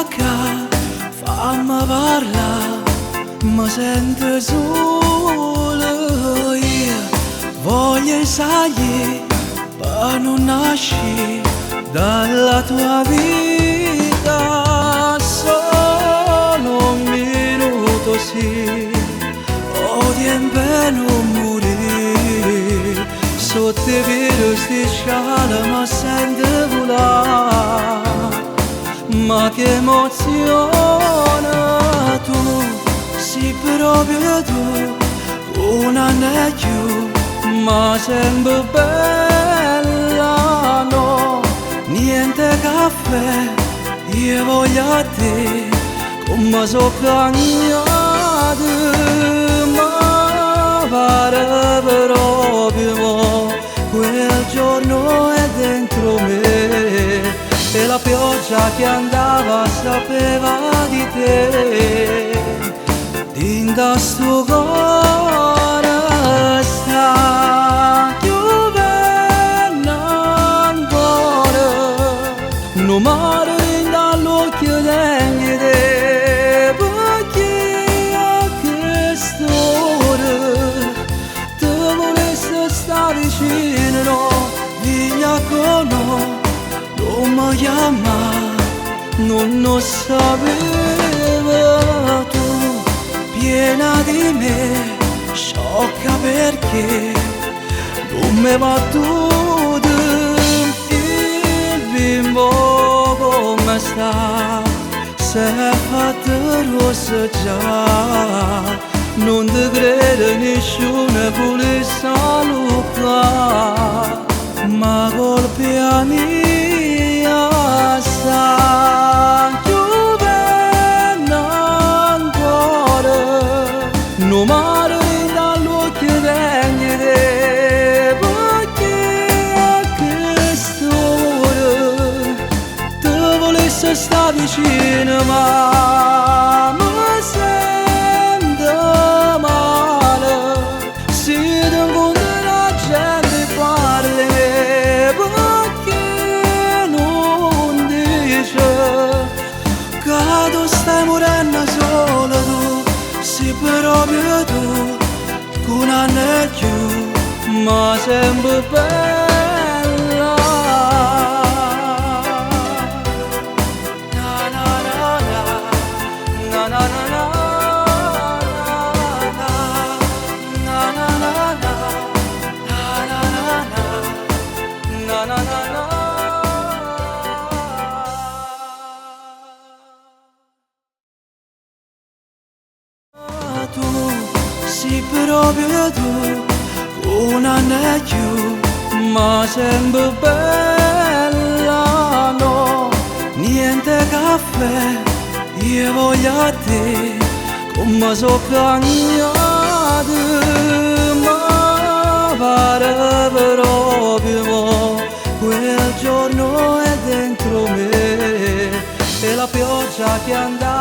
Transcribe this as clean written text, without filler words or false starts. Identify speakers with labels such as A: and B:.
A: tocca, fammi parlare, mi sento solo io. Voglio sapere per non nascere dalla tua vita. Solo un minuto sì, ho tempo non morire. Sotto i veri strisciali mi sento volare. Ma che emozione tu, sei proprio tu, un anello, ma sempre bella, no, niente caffè, io voglio a te, come so cagnato, ma pare proprio quel giorno è dentro me. E la pioggia che andava sapeva di te. Dinda sto cuore sta piovendo ancora. Non mare dall'occhio degni te, perché a quest'ora te volesse stare vicino, no, figlia con noi. Non mi chiama, non lo sapeva tu, piena di me, sciocca perché non mi va tutto. Il bimbo come sta, se è fatto rosso già, non ti crede nessuno vuole salutare, ma colpa mia sta piovendo ancora. Non mare dall'occhio degni te, perché a quest'ora te volesse stare vicino, ma mi sento male. Se ti incontri la gente parli, che tu stai morendo solo tu, sei proprio tu, con un anello, ma sempre bella. Na na na na, na na na na, na na na na, na na na na, na na na na. Tu sei proprio tu, con un anello, ma sempre bella, no, niente caffè, io voglio a te, come so cagnato, ma pare proprio quel giorno è dentro me. E la pioggia che andava